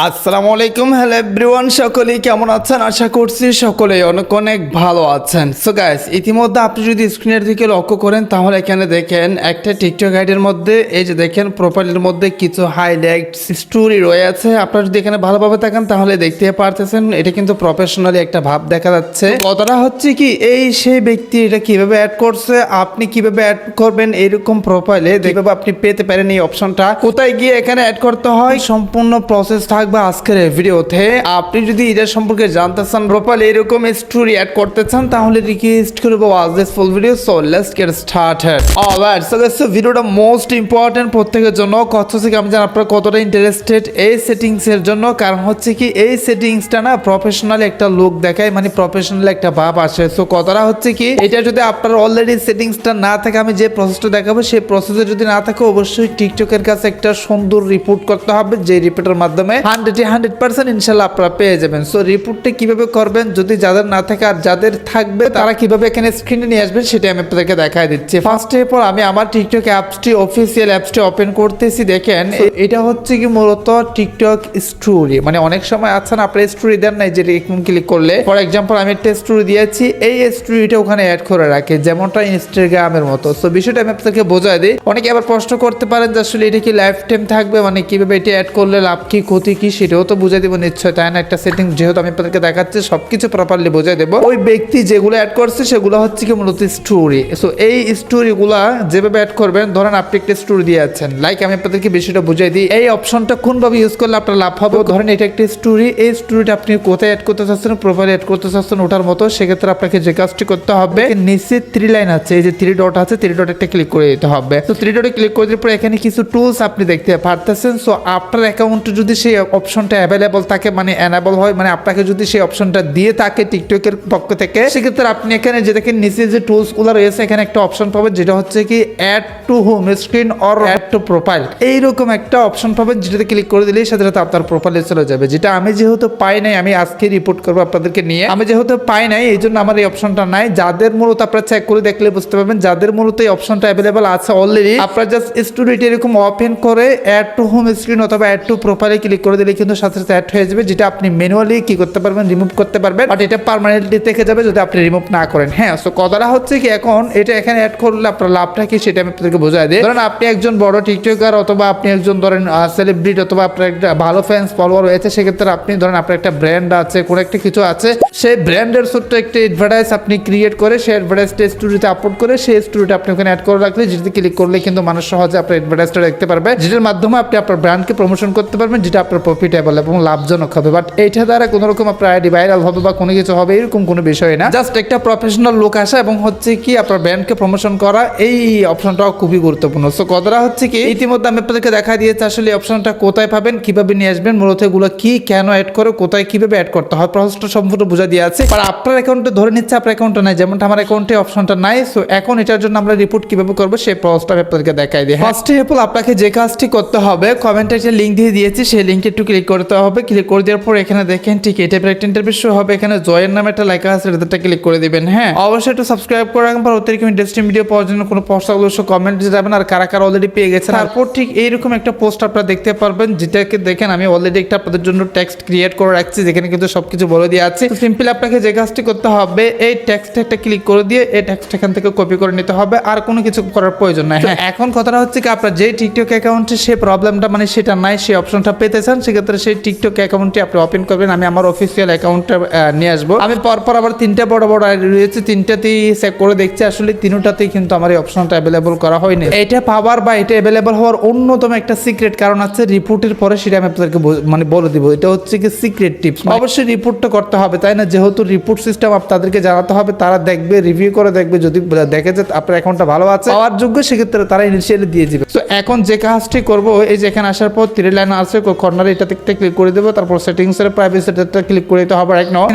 আসসালামু আলাইকুম, hello everyone, সকলেই কেমন আছেন? আশা করছি সকলেই অনেক অনেক ভালো আছেন। সো গাইস, ইতিমধ্যে আপনি যদি স্ক্রিনের দিকে লক্ষ্য করেন তাহলে এখানে দেখেন একটা টিকটক আইডির মধ্যে এই যে দেখেন প্রোফাইলের মধ্যে কিছু হাইলাইট স্টোরি রয়েছে। আপনারা যদি এখানে ভালোভাবে থাকেন তাহলে দেখতে পারতেছেন এটা কিন্তু প্রফেশনালি একটা ভাব দেখা যাচ্ছে। কথাটা হচ্ছে কি, এই সেই ব্যক্তি এটা কিভাবে অ্যাড করছে, আপনি কিভাবে অ্যাড করবেন এরকম প্রোফাইলে, কিভাবে আপনি পেতে পারেন এই অপশনটা, কোথায় গিয়ে এখানে অ্যাড করতে হয়, সম্পূর্ণ প্রসেস থাকবে আজকের এই ভিডিওতে। আপনি যদি এটা সম্পর্কে জানতে চান, প্রোফাইল এরকম স্টোরি অ্যাড করতে চান, তাহলে রিকোয়েস্ট করব watch this full video. So let's get started. Alright, so guys, ভিডিওটা মোস্ট ইম্পর্টেন্ট প্রত্যেকের জন্য। কথা হচ্ছে কি, আমি জানি আপনারা কতটা ইন্টারেস্টেড এই সেটিংস এর জন্য। কারণ হচ্ছে কি, এই সেটিংসটা না প্রফেশনাল একটা লুক দেখায়, মানে প্রফেশনাল একটা ভাব আসে। সো কথাটা হচ্ছে কি, এটা যদি আপনার অলরেডি সেটিংসটা না থাকে, আমি যে প্রসেসটা দেখাবো সেই প্রসেসে যদি না থাকে, অবশ্যই টিকটকের কাছে একটা সুন্দর রিপোর্ট করতে হবে, যে রিপোর্টের মাধ্যমে 100% ইনশাল্লাহ আপনারা পেয়ে যাবেন। সো রিপোর্টটা কিভাবে করবেন, যদি যাদের না থাকে আর যাদের থাকবে তারা কিভাবে এখানে স্ক্রিনে নিয়ে আসবেন, সেটা আমি আপনাদেরকে দেখাই দিচ্ছি। ফার্স্টে পর আমি আমার টিকটক অ্যাপসটি, অফিসিয়াল অ্যাপসটি ওপেন করতেছি। দেখেন এটা হচ্ছে কি মূলত টিকটক স্টোরি, মানে অনেক সময় আছেন আপনার স্টোরি দেন নাই, যেটা এরকম ক্লিক করলে, ফর এক্সাম্পল আমি একটা স্টোরি দিয়েছি, এই স্টোরিটা ওখানে অ্যাড করে রাখে, যেমনটা ইনস্টাগ্রামের মতো। সো বিষয়টা আমি আপনাদেরকে বোঝাই দিই। অনেকে আবার প্রশ্ন করতে পারেন যে আসলে এটা কি লাইফ টাইম থাকবে, মানে কিভাবে এটা অ্যাড করলে লাভ কি ক্ষতি কি, সেটাও তো বুঝাই দেবো নিশ্চয়, তাই না? একটা সেটিং যেহেতু আমি আপনাদেরকে দেখাচ্ছি, সবকিছু প্রপারলি বুঝাই দেবো। ওই ব্যক্তি যেগুলো অ্যাড করছে সেগুলো হচ্ছে কি মূলত স্টোরি। সো এই স্টোরিগুলা যেভাবে অ্যাড করবেন, ধরেন আপনি একটা স্টোরি দিয়ে আছেন, লাইক আমি আপনাদেরকে বিষয়টা বুঝাই দিই, এই অপশনটা কোনভাবে ইউজ করলে আপনার লাভ হবে। ধরেন এটা একটা স্টোরি, এই স্টোরিটা আপনি কোথায় অ্যাড করতে চাচ্ছেন, প্রোফাইলে অ্যাড করতে চাচ্ছেন ওটার মতো, সেক্ষেত্রে আপনাকে যে কাজটি করতে হবে, নিচে 3 লাইন আছে, এই যে 3 ডট আছে, 3 ডট একটা ক্লিক করে দিতে হবে। তো 3 ডটে ক্লিক করে দেওয়ার পর এখানে কিছু টুলস আপনি দেখতে পারতেছেন। সো আপনার অ্যাকাউন্টে যদি সেই অপশনটা অ্যাভেলেবল থাকে, মানে এনাবল হয়, মানে আপনাকে যদি সেই অপশনটা দিয়ে থাকে টিকটকের পক্ষ থেকে, সেক্ষেত্রে আপনি এখানে যে দেখেন নিচে যে টুলস গুলো রয়েছে, এখানে একটা অপশন পাবেন যেটা হচ্ছে কি add to home screen or add to profile, এইরকম একটা অপশন পাবেন, যেটাতে ক্লিক করে দিলেই সাথে সাথে আপনার প্রোফাইলে চলে যাবে। যেটা আমি যেহেতু পাই নাই, আমি আজকে রিপোর্ট করবো আপনাদেরকে নিয়ে, আমি যেহেতু পাই নাই এই জন্য আমার এই অপশনটা নাই। যাদের মূলত আপনারা চেক করে দেখলে বুঝতে পারবেন, যাদের মূলত এই অপশনটা অ্যাভেলেবল আছে অলরেডি, আপনারা জাস্ট স্টোরিটা এরকম ওপেন করে অ্যাড টু হোম স্ক্রিন অথবা অ্যাড টু প্রোফাইলে ক্লিক করে দিলে কিন্তু সাথে সাথে অ্যাড হয়ে যাবে, যেটা আপনি ম্যানুয়ালি কি করতে পারবেন, রিমুভ করতে পারবেন, বাট এটা পার্মানেন্টলি থেকে যাবে যদি আপনি রিমুভ না করেন। হ্যাঁ, সো কথাটা হচ্ছে কি, এখন এটা এখানে অ্যাড করলে আপনার লাভটা কি সেটা আমি আপনাদেরকে বোঝাই দিই। ধরেন আপনি একজন বড় টিকটকার, অথবা আপনি একজন ধরেন সেলিব্রিটি, অথবা আপনার একটা ভালো ফ্যান্স ফলোয়ার রয়েছে, সেক্ষেত্রে আপনি ধরেন আপনার একটা ব্র্যান্ড আছে, কোনো একটা কিছু আছে, সেই ব্র্যান্ডের ছোট্ট একটা অ্যাডভার্টাইজ আপনি ক্রিয়েট করে সেই অ্যাডভার্টাইজটা স্টোরিতে আপলোড করে সেই স্টোরিটা আপনি ওখানে অ্যাড করে রাখলে, যেটাতে ক্লিক করলে কিন্তু মানুষ সহজে আপনার অ্যাডভার্টাইজটা দেখতে পারবে, যেটার মাধ্যমে আপনি আপনার ব্র্যান্ডকে প্রমোশন করতে পারবেন, যেটা আপনার প্রফিটেবল এবং লাভজনক হবে। বাট এইটা দ্বারা কোনো রকম আপনার আইডি ভাইরাল হবে বা কোনো কিছু হবে এরকম কোনো বিষয় না, জাস্ট একটা প্রফেশনাল লুক আসা এবং হচ্ছে কি আপনার ব্র্যান্ডকে প্রমোশন করা, এই অপশনটাও খুবই গুরুত্বপূর্ণ। সো কথাটা হচ্ছে কি, ইতিমধ্যে আমি আপনাদেরকে দেখা দিয়েছি আসলে এই অপশনটা কোথায় পাবেন, কিভাবে নিয়ে আসবেন, মূলত এগুলো কি, কেন অ্যাড করে, কোথায় কিভাবে অ্যাড করতে হয়, প্রসেসটা সম্পূর্ণ বুঝা দিয়ে আছে। আর আপনার অ্যাকাউন্টে ধরে নিচ্ছে আপনার অ্যাকাউন্টে নাই, যেমনটা আমার অ্যাকাউন্টে অপশনটা নাই। সো এখন এটার জন্য আমরা রিপোর্ট কিভাবে করবো সেই প্রসেসটা আমি আপনাদেরকে দেখাই দিই। ফার্স্ট অফ অল আপনাকে যে কাজটি করতে হবে, কমেন্টে একটা লিঙ্ক দিয়ে দিয়েছি, সেই লিঙ্কে একটু ক্লিক করতে হবে। ক্লিক করে দেওয়ার পর এখানে দেখেন ঠিক এটা একটা ইন্টারভিউ শো হবে, এখানে জয়ের নামে একটা লেখা আছে, এটাতে ক্লিক করে দিবেন। হ্যাঁ, অবশ্যই একটু সাবস্ক্রাইব করে রাখবেন, অতিরিক্ত ইন্টারেস্টিং ভিডিও পাওয়ার জন্য কোনো পোস্ট অবশ্যই কমেন্ট যাবেন, আর কারা কারা অলরেডি পেয়ে গেছে। তারপর ঠিক এইরকম একটা পোস্ট আপনারা দেখতে পারবেন, যেটাকে দেখেন আমি অলরেডি একটা আপনাদের জন্য টেক্সট ক্রিয়েট করে রাখছি, যেখানে কিন্তু সবকিছু বলে দিয়ে আছে। সিম্পলি আপনাকে যে কাজটি করতে হবে, এই টেক্সটে একটা ক্লিক করে দিয়ে এই টেক্সট এখান থেকে কপি করে নিতে হবে, আর কোনো কিছু করার প্রয়োজন নাই। হ্যাঁ, এখন কথাটা হচ্ছে কি, আপনার যে টিকটক অ্যাকাউন্টে সেই প্রবলেমটা মানে সেটা নাই, সেই অপশনটা পেতে চান, সেক্ষেত্রে সেই টিকটক অ্যাকাউন্টটি আপনি ওপেন করবেন। আমি আমার অফিসিয়াল অ্যাকাউন্টটা নিয়ে আসবো। আমি পরপর আবার 3টা বড় বড় আইডি রয়েছে, 3টাতেই চেক করে দেখছি, আসলে 3টাতেই কিন্তু আমার এই অপশনটা অ্যাভেলেবল করা হয়নি। এটা পাওয়ার বা এটা অ্যাভেলেবল হওয়ার অন্যতম একটা সিক্রেট কারণ আছে, রিপোর্টের পরে সেটা আমি আপনাদেরকে মানে বলে দিব। এটা হচ্ছে কি সিক্রেট টিপস, অবশ্যই রিপোর্টটা করতে হবে, তাই না? যেহেতু রিপোর্ট সিস্টেম তাদেরকে জানাতে হবে, তারা দেখবে, রিভিউ করে দেখবে, যদি দেখে যে আপনার অ্যাকাউন্টটা ভালো আছে, পাওয়ার যোগ্য, সেক্ষেত্রে তারা ইনিশিয়ালি দিয়ে দিবে। তো এখন যে কাজটি করবো, এই যে এখানে আসার পর 3 লাইন আছে কর্নারে, এটাতে ক্লিক করে দেবো, তারপর সেটিংস এর প্রাইভেসিটা ক্লিক করে দিতে হবে।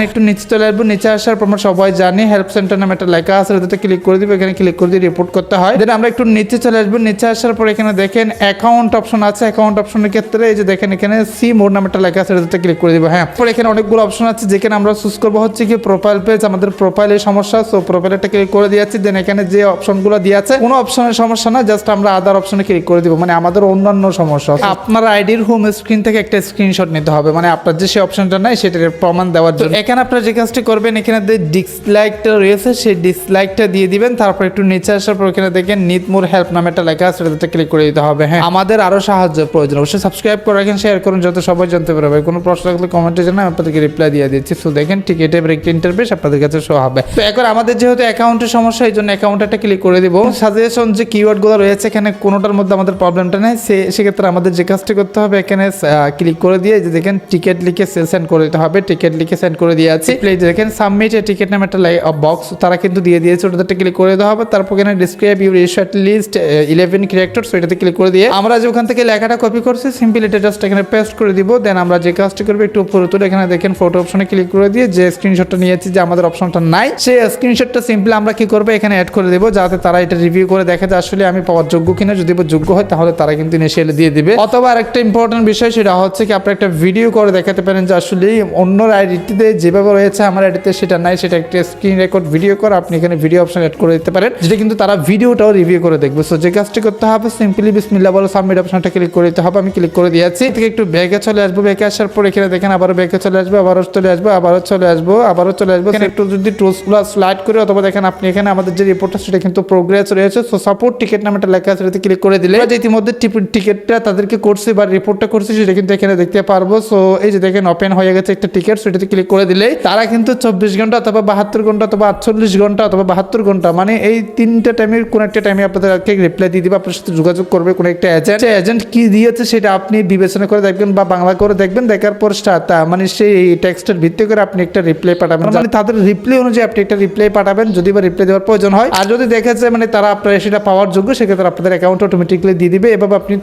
একটু নিচে চলে আসবো, নিচে আসার পর আমরা সবাই জানি হেল্প সেন্টার নামে একটা লেখা আছে, এটাতে ক্লিক করে দিব, এখানে ক্লিক করে দিয়ে রিপোর্ট করতে হয়। দেন আমরা একটু নিচে চলে আসবো, নিচে আসার পর এখানে দেখেন অ্যাকাউন্ট অপশন আছে, অ্যাকাউন্ট অপশনের ক্ষেত্রে এই যে দেখেন এখানে সি মোড নামে একটা লেখা আছে, এটাতে ক্লিক করে দিব। হ্যাঁ, পরে এখানে অনেকগুলো অপশন আছে, যেখানে আমরা চুজ করবো হচ্ছে কি প্রোফাইল পেজ, আমাদের প্রোফাইলের সমস্যা, সো প্রোফাইলটা ক্লিক করে দিয়েছি। দেন এখানে যে অপশনগুলো দিয়ে আছে, কোনো অপশনের সমস্যা না, জাস্ট আমরা আদার অপশনে ক্লিক করে দিব, মানে আমাদের অন্যান্য সমস্যা। আপনার আইডির হোম স্ক্রিন থেকে একটা স্ক্রিনশট নিতে হবে, মানে আপনার যে সেই অপশনটা নাই সেটার প্রমাণ দেওয়ার জন্য। এখানে আপনারা যে কাজটি করবেন, এখানে যে ডিসলাইকটা রয়েছে সেই ডিসলাইকটা দিয়ে দিবেন। তারপর একটু নিচে আসার পর এখানে দেখেন নিড মোর হেল্প নামে একটা লেখা আছে, সেটাতে ক্লিক করে দিতে হবে। হ্যাঁ, আমাদের আরো সাহায্য প্রয়োজন, অবশ্যই সাবস্ক্রাইব করে রাখেন, শেয়ার করুন যাতে সবাই জানতে পারবে। কোনো প্রশ্ন থাকলে কমেন্টে জানান, আপনাদেরকে রিপ্লাই দিয়ে দিচ্ছি। সো দেখেন ঠিক এটা একটা ইন্টারফেস আপনাদের কাছে শো হবে। তো এখন আমাদের যেহেতু অ্যাকাউন্টের সমস্যা, এই জন্য অ্যাকাউন্ট একটা ক্লিক করে দিব। সাজেশন যে কিওয়ার্ডগুলো রয়েছে এখানে কোনোটার মধ্যে আমাদের প্রবলেমটা নেই, সেক্ষেত্রে আমাদের যে কাজটি করতে হবে এখানে ক্লিক করে দিয়ে যে দেখেন টিকিট লিখে সেন্ড করে দিতে হবে। টিকিট লিখে সেন্ড করে দিয়ে আছে, দেখেন সাবমিট এ টিকিট নামে একটা বক্স তারা কিন্তু দিয়ে দিয়েছে, ওটাতে ক্লিক করে দেওয়া হবে। তারপর এখানে describe your issue at least 11 characters, ওইটাতে ক্লিক করে দিয়ে আমরা যে ওখান থেকে লেখাটা কপি করছি সিম্পলি এটা জাস্ট এখানে পেস্ট করে দিব। দেন আমরা যে কাজটি করবো একটু উপরে তুলে এখানে দেখেন ফটো অপশনে ক্লিক করে দিয়ে যে স্ক্রিনশটটা নিয়েছি যে আমাদের অপশনটা নাই, সেই স্ক্রিনশটটা সিম্পলি আমরা কি করবো এখানে অ্যাড করে দেবো, যাতে তারা এটা রিভিউ করে দেখে যে আসলে আমি পাওয়ার যোগ্য কিনা। যদি যোগ্য হয় তাহলে তারা কিন্তু ইনিশিয়ালি দিয়ে দিবে। অথবা আরেকটা ইম্পর্টেন্ট বিষয় সেটা হচ্ছে কি আপনি একটা ভিডিও করে দেখাতে পারেন যে আসলে অন্য আইডিতে যেভাবে রয়েছে আমার আইডিতে সেটা নাই, সেটা একটা স্ক্রিন রেকর্ড ভিডিও করে আপনি এখানে ভিডিও অপশন অ্যাড করে দিতে পারেন, যেটা কিন্তু তারা ভিডিওটাও রিভিউ করে দেখবে। সো যে কাজটি করতে হবে সিম্পলি বিসমিল্লাহ বলে সাবমিট অপশনটা ক্লিক করে দিতে হবে। আমি ক্লিক করে দিয়েছি, থেকে একটু ব্যাকে চলে আসবো। ব্যাকে আসার পর এখানে দেখেন আবারও ব্যাকে চলে আসবো, আবারও চলে আসবো, আবারও চলে আসবো, আবারও চলে আসবো। এখানে একটু যদি টুলসগুলো স্লাইড করে অথবা দেখেন আপনি এখানে আমাদের যে রিপোর্টটা সেটা কিন্তু প্রোগ্রেস রয়েছে। সো সাপোর্ট টিকিট নামে একটা লেখা আছে, সেটাতে ক্লিক করে দিলে যে ইতিমধ্যে টিকিটটা তাদেরকে করছি বা রিপোর্টটা করছি সেটা কিন্তু এখানে দেখতে পারবো। সো এই যে দেখেন ওপেন হয়ে গেছে একটা টিকিট, সেটাতে ক্লিক করে দিলে তারা কিন্তু 24 ঘন্টা অথবা 72 ঘন্টা অথবা 48 ঘন্টা অথবা 72 ঘন্টা মানে এই তিনটা টাইমের কোন একটা টাইমে আপনাদেরকে রিপ্লাই দিয়ে দিবে, আপনার সাথে যোগাযোগ করবে কোনো একটা এজেন্ট। সেই এজেন্ট কি দিয়েছে সেটা আপনি বিবেচনা করে দেখবেন বা বাংলা করে দেখবেন, দেখার পর মানে সেই টেক্সটের ভিত্তি করে আপনি একটা রিপ্লাই পাঠাবেন, মানে তাদের রিপ্লাই অনুযায়ী আপনি একটা রিপ্লাই পাঠাবেন যদি বা রিপ্লাই দেওয়ার প্রয়োজন হয়। আর যদি দেখা যায় মানে তারা আপনার সেটা পাওয়ার যোগ্য, সেক্ষেত্রে আপনাদের অ্যাকাউন্ট অটোমেটিকলি দিয়ে দিবে, এভাবে আপনি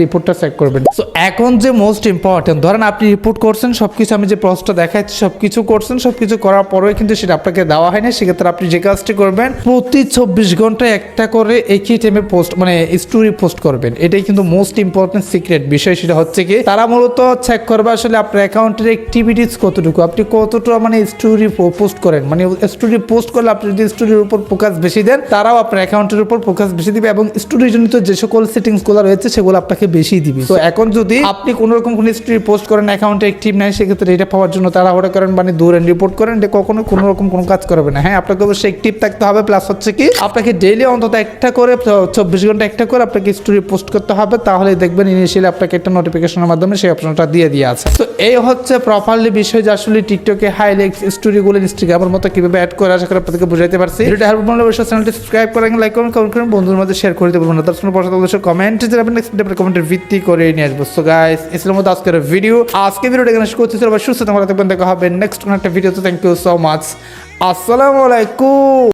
রিপোর্টটা চেক করবেন। সো এখন যে মোস্ট ইম্পর্টেন্ট, ধরেন আপনি রিপোর্ট করছেন সবকিছু, আমি যে প্রসেসটা দেখাচ্ছি সবকিছু করছেন, সবকিছু করার পরেও কিন্তু সেটা আপনাকে দেওয়া হয় না, সেক্ষেত্রে আপনি যে কাজটি করবেন প্রতি 24 ঘন্টায় একটা করে একই টাইমে পোস্ট মানে স্টোরি পোস্ট করবেন। এটাই কিন্তু মোস্ট ইম্পর্টেন্ট সিক্রেট বিষয়। সেটা হচ্ছে কি তারা মূলত চেক করবে আসলে আপনার অ্যাকাউন্টের অ্যাক্টিভিটিস কতটুকু, আপনি কতটা মানে স্টোরি পোস্ট করেন। মানে স্টোরি পোস্ট করলে আপনি যদি স্টোরির উপর ফোকাস বেশি দেন, তারাও আপনার অ্যাকাউন্টের উপর ফোকাস বেশি দিবে এবং স্টোরি জনিত যে সকল সেটিংসগুলো রয়েছে সেগুলো আপনাকে বেশি দিবে। তো এখন যদি আপনি কোনো রকম কোনো স্টোরি পোস্ট করেন অ্যাকাউন্টে অ্যাক্টিভ নাই, সেক্ষেত্রে এটা পাওয়ার জন্য তাড়াহুড়া করেন মানে দৌড়েন রিপোর্ট করেন, এটা কখনো কোনো রকম কোনো কাজ করবে না। হ্যাঁ, আপনাকে অবশ্যই অ্যাক্টিভ থাকতে হবে, প্লাস হচ্ছে কি আপনাকে ডেইলি অন্তত একটা করে 24 ঘন্টা একটা করে আপনাকে স্টোরি পোস্ট করতে হবে, তাহলে দেখবেন ইনিশিয়ালি আপনাকে একটা নোটিফিকেশনের মাধ্যমে সেই অপশনটা দিয়ে আছে। তো এই হচ্ছে প্রপারলি বিষয় যে আসলে টিকটকে হাইলাইট স্টোরিগুলো ইনস্টাগ্রামের মতো কিভাবে অ্যাড করে, আশা করি আপনাদেরকে বুঝাইতে পারছি। ভিডিওটা হেল্প করলে অবশ্যই চ্যানেলটি সাবস্ক্রাইব করেন, লাইক করেন, কমেন্ট করেন, বন্ধুদের মধ্যে শেয়ার করে দেবেন। তার জন্য পছন্দ অবশ্যই কমেন্টে জানাবেন, নেক্সট ভিডিও কমেন্টের ভিত্তি করে নিয়ে আসবো। সো গাইস, ইসলাম মতো আজকের ভিডিও ভিডিওটা এখানে শেষ করতেছি। আবার সুস্থ থাকবেন, দেখা হবে নেক্সট কোনো একটা ভিডিওতে। থ্যাংক ইউ সো মাচ, আসসালামু আলাইকুম।